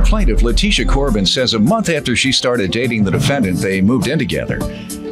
Plaintiff Letitia Corbin says a month after she started dating the defendant, they moved in together.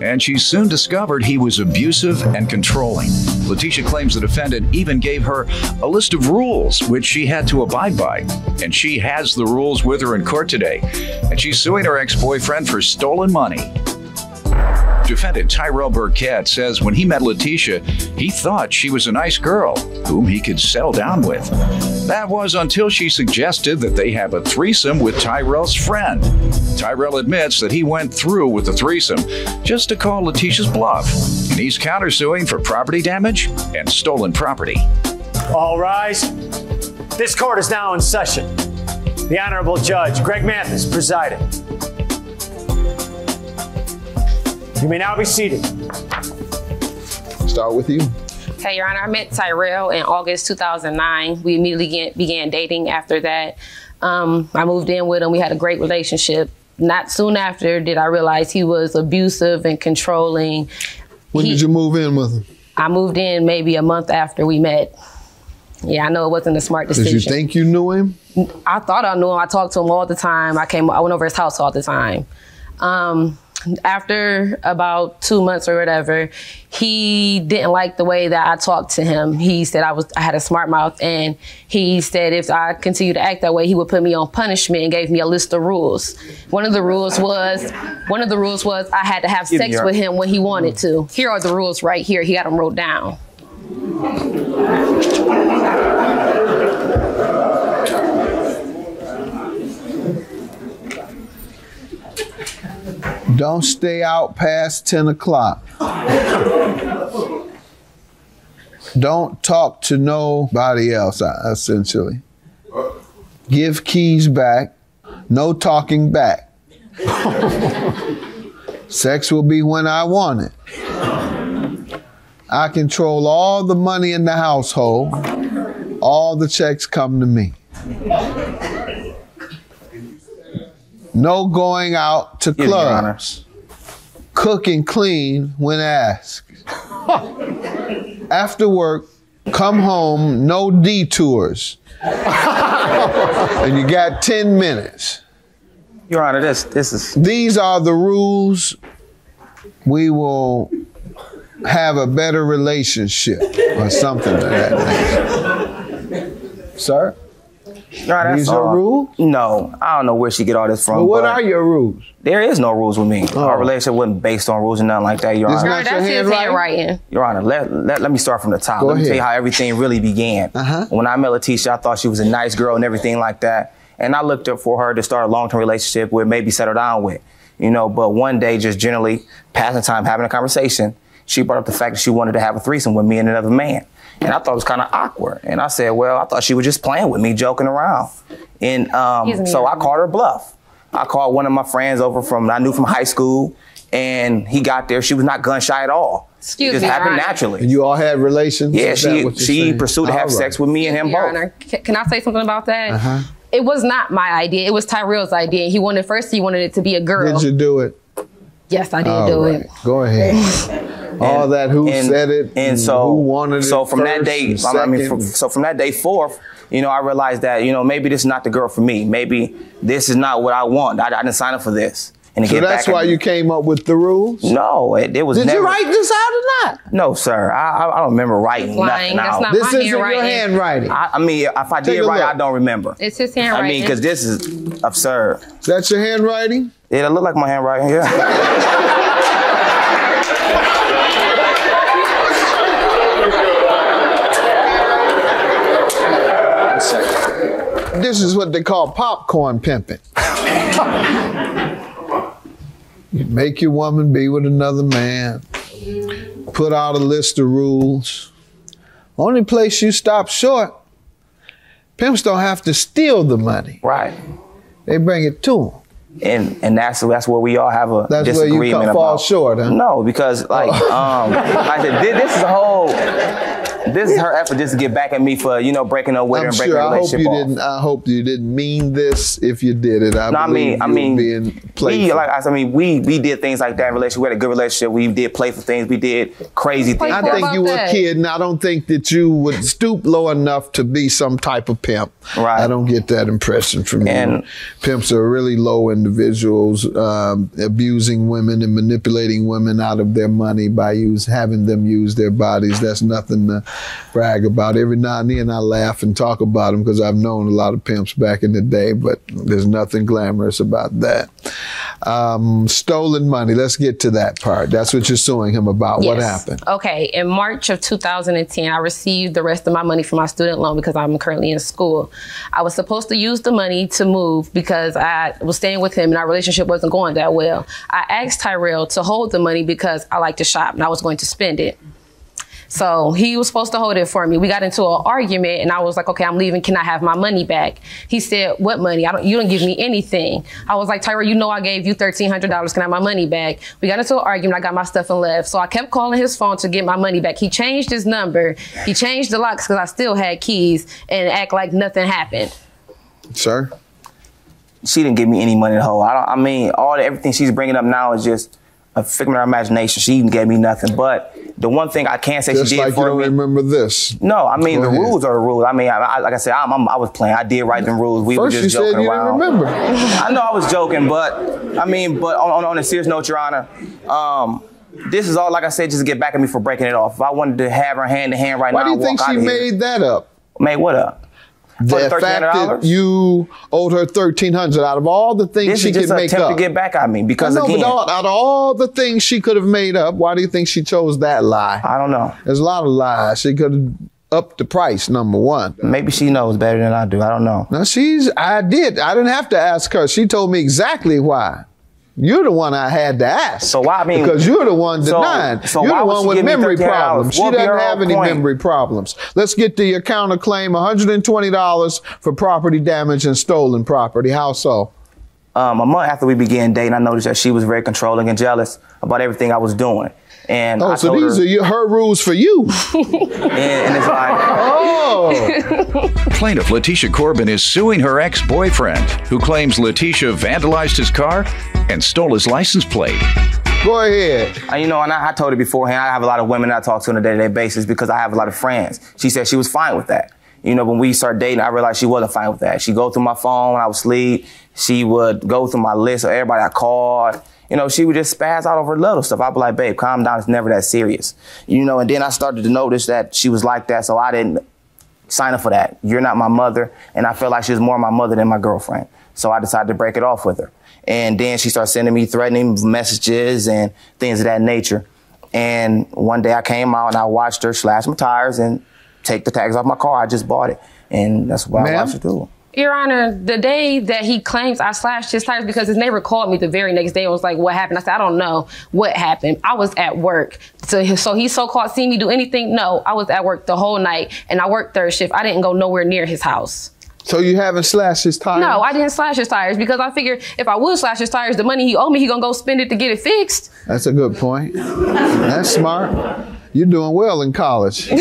And she soon discovered he was abusive and controlling. Letitia claims the defendant even gave her a list of rules which she had to abide by. And she has the rules with her in court today. And she's suing her ex-boyfriend for stolen money. Defendant Tyrell Burkett says when he met Letitia, he thought she was a nice girl whom he could settle down with. That was until she suggested that they have a threesome with Tyrell's friend. Tyrell admits that he went through with the threesome just to call Letitia's bluff, and he's countersuing for property damage and stolen property. All rise. This court is now in session. The Honorable Judge Greg Mathis presiding. You may now be seated. Start with you. Okay, Your Honor, I met Tyrell in August 2009. We immediately began dating after that. I moved in with him. We had a great relationship. Not soon after did I realize he was abusive and controlling. When did you move in with him? I moved in maybe a month after we met. Yeah, I know it wasn't a smart decision. Did you think you knew him? I thought I knew him. I talked to him all the time. I went over his house all the time. After about 2 months or whatever, he didn't like the way that I talked to him. He said I had a smart mouth, and he said if I continued to act that way, he would put me on punishment and gave me a list of rules. One of the rules was I had to have sex with him when he wanted to. Here are the rules right here. He got them wrote down. Don't stay out past 10 o'clock. Don't talk to nobody else, essentially. Give keys back. No talking back. Sex will be when I want it. I control all the money in the household. All the checks come to me. No going out to clubs. Cook and clean when asked. After work, come home, no detours. And you got 10 minutes. Your Honor, this is... These are the rules. We will have a better relationship or something of that nature. Sir? No, that's These are rules? No, I don't know where she get all this from. Well, what are your rules? There is no rules with me. Our relationship wasn't based on rules and nothing like that, Your Honor. Not your handwriting? Your Honor, let me start from the top. Go Let me ahead. tell you how everything really began. When I met Letitia, I thought she was a nice girl and everything like that. And I looked up for her to start a long-term relationship with, maybe settle down with. You know, but one day, just generally passing time, having a conversation, she brought up the fact that she wanted to have a threesome with me and another man. And I thought it was kind of awkward. And I said, well, I thought she was just playing with me, joking around. And so I called her bluff. I called one of my friends over I knew from high school, and he got there. She was not gun shy at all. Excuse me, it just happened Your Honor. naturally. And you all had relations? Yeah, she pursued to have sex with me and him Your both. Honor, can I say something about that? It was not my idea. It was Tyrell's idea. He wanted it to be a girl. Did you do it? Yes, I did do it. Go ahead. All that, who said it, and so who wanted it so from first that day, and so from that day forth, you know, I realized that, you know, maybe this is not the girl for me. Maybe this is not what I want. I didn't sign up for this. And so that's why you came up with the rules? No, it was Did never. you write this out or not? No, sir. I don't remember writing nothing out. This isn't your handwriting. I mean, if I did write, I don't remember. It's his handwriting. I mean, because this is absurd. Is that your handwriting? Yeah, it looked like my handwriting, yeah. This is what they call popcorn pimping. You make your woman be with another man, put out a list of rules. Only place you stop short, pimps don't have to steal the money. Right. They bring it to them. And that's where we all have a disagreement where you fall short, huh? No, because like I said, this is a whole. this is her effort just to get back at me for, you know, breaking up with her and breaking the relationship off. I hope you didn't mean this if you did it. I mean, we did things like that in relationship. We had a good relationship. We did playful things. We did crazy things. I think you were a kid, and I don't think that you would stoop low enough to be some type of pimp. Right. I don't get that impression from you. Pimps are really low individuals, abusing women and manipulating women out of their money by having them use their bodies. That's nothing to brag about. Every now and then I laugh and talk about them because I've known a lot of pimps back in the day, but there's nothing glamorous about that. Stolen money. Let's get to that part. That's what you're suing him about. Yes. What happened? Okay. In March of 2010, I received the rest of my money from my student loan because I'm currently in school. I was supposed to use the money to move because I was staying with him and our relationship wasn't going that well. I asked Tyrell to hold the money because I like to shop and I was going to spend it. So he was supposed to hold it for me. We got into an argument and I was like, okay, I'm leaving. Can I have my money back? He said, what money? You don't give me anything. I was like, Tyrell, you know I gave you $1,300. Can I have my money back? We got into an argument. I got my stuff and left. So I kept calling his phone to get my money back. He changed his number. He changed the locks because I still had keys and act like nothing happened. Sir? She didn't give me any money to hold. Everything she's bringing up now is just a figment of her imagination. She didn't give me nothing. But the one thing I can say just she did like for me. You don't remember this. No, I mean, the rules are the rules. I mean, like I said, I was playing. I did write them rules. We were just joking around. First you said you didn't remember. I know I was joking, but on a serious note, Your Honor, this is all, like I said, just to get back at me for breaking it off. If I wanted to have her hand to hand right now, why do you think she made that up? Made what up? The fact that you owed her $1,300 out of all the things she could make up. This is just an attempt to get back at me because again, but out of all the things she could have made up, why do you think she chose that lie? I don't know. There's a lot of lies. She could have upped the price, number one. Maybe she knows better than I do. I don't know. No, I didn't have to ask her. She told me exactly why. You're the one I had to ask. So why? I mean, because you're the one denying. You're the one with memory problems. She doesn't have any memory problems. Let's get to your counterclaim: $120 for property damage and stolen property. How so? A month after we began dating, I noticed that she was very controlling and jealous about everything I was doing. And so these are her rules for you. and it's like, Plaintiff Letitia Corbin is suing her ex-boyfriend, who claims Letitia vandalized his car and stole his license plate. Go ahead. And I told her beforehand, I have a lot of women I talk to on a day-to-day basis because I have a lot of friends. She said she was fine with that. When we started dating, I realized she wasn't fine with that. She'd go through my phone when I was asleep. She would go through my list of everybody I called. She would just spaz out over little stuff. I'd be like, babe, calm down. It's never that serious. And then I started to notice that she was like that, so I didn't sign up for that. You're not my mother. And I felt like she was more my mother than my girlfriend. So I decided to break it off with her. And then she started sending me threatening messages and things of that nature. And one day I came out and I watched her slash my tires and take the tags off my car. I just bought it. And that's what I watched her do. Your Honor, the day that he claims I slashed his tires, because his neighbor called me the very next day and was like, what happened? I said, I don't know what happened. I was at work. So he so-called seen me do anything? No, I was at work the whole night and I worked third shift. I didn't go nowhere near his house. So you haven't slashed his tires? No, I didn't slash his tires because I figured if I would slash his tires, the money he owed me, he gonna go spend it to get it fixed. That's a good point. That's smart. You're doing well in college. What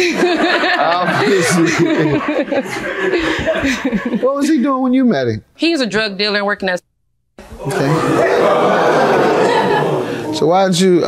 was he doing when you met him? He was a drug dealer and working at... Okay. So why did you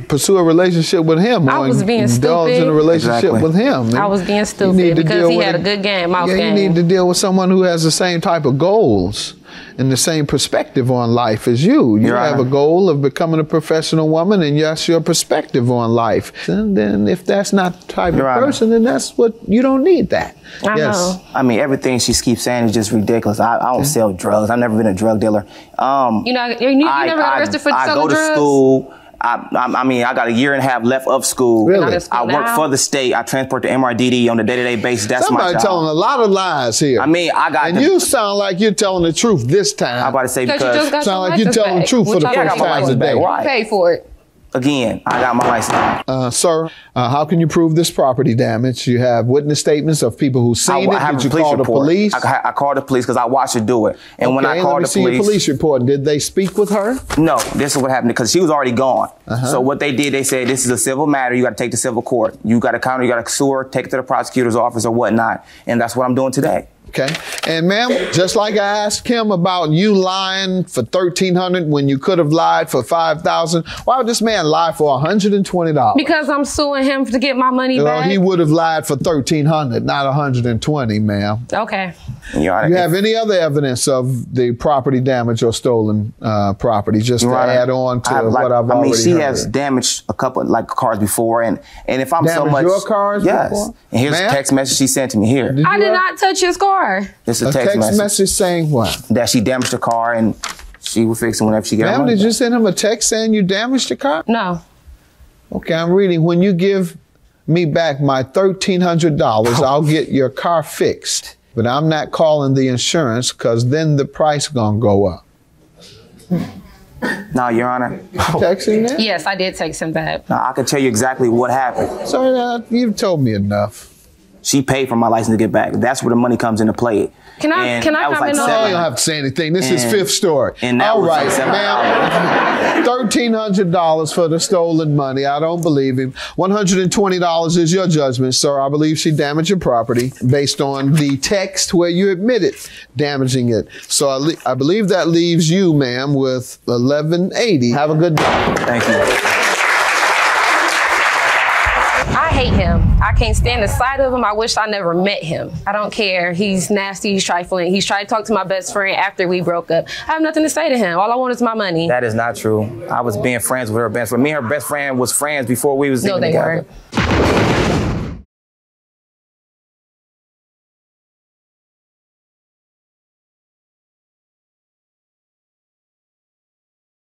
pursue a relationship with him? I was being stupid. Indulge in a relationship with him. I was being stupid because he had a good game, mouth game. You need to deal with someone who has the same type of goals and the same perspective on life as you. You have a goal of becoming a professional woman, and that's your perspective on life. And then if that's not the type of person, then that's what, you don't need that. I know. I mean, everything she keeps saying is just ridiculous. I don't sell drugs. I've never been a drug dealer. You never got arrested for selling drugs? I go to school. I got a year and a half left of school. Really? I work for the state. I transport to MRDD on a day-to-day basis. That's my job. Somebody telling a lot of lies here. And you sound like you're telling the truth this time. I'm about to say because sound like you're telling the truth for the first time today. Pay for it. Again, I got my license. Sir, how can you prove this property damage? You have witness statements of people who seen it. Did you call the police? I called the police because I watched her do it. And when I called the police, your police report. Did they speak with her? No, this is what happened because she was already gone. So what they did, they said, this is a civil matter. You got to take to civil court. You got to counter, you got to sue her, take it to the prosecutor's office or whatnot. And that's what I'm doing today. Okay. And ma'am, just like I asked him about you lying for $1,300 when you could have lied for $5,000, why would this man lie for $120? Because I'm suing him to get my money back. He would have lied for $1,300, not $120, ma'am. Okay. You have any other evidence of the property damage or stolen property, just to add on to what I've already heard? She has damaged a couple like cars before, and if I'm so much, your cars before? And here's a text message she sent to me here. I did not touch his car. This is a text message saying what? That she damaged the car and she will fix it whenever she gets home. Ma'am, did you send him a text saying you damaged the car? No. Okay, I'm reading. When you give me back my $1,300, I'll get your car fixed. But I'm not calling the insurance because then the price gonna go up. No, Your Honor. Texting that? Yes, I did text him that. Now, I can tell you exactly what happened. Sorry, you've told me enough. She paid for my license to get back. That's where the money comes into play. Can I comment on that? You don't have to say anything. This is fifth story. And all right, ma'am. $1,300 for the stolen money. I don't believe him. $120 is your judgment, sir. I believe she damaged your property based on the text where you admitted damaging it. So I believe that leaves you, ma'am, with $1,180. Have a good day. Thank you. I hate him. I can't stand the sight of him. I wish I never met him. I don't care. He's nasty. He's trifling. He's tried to talk to my best friend after we broke up. I have nothing to say to him. All I want is my money. That is not true. I was being friends with her best friend. Me and her best friend was friends before we was even together. No, they weren't.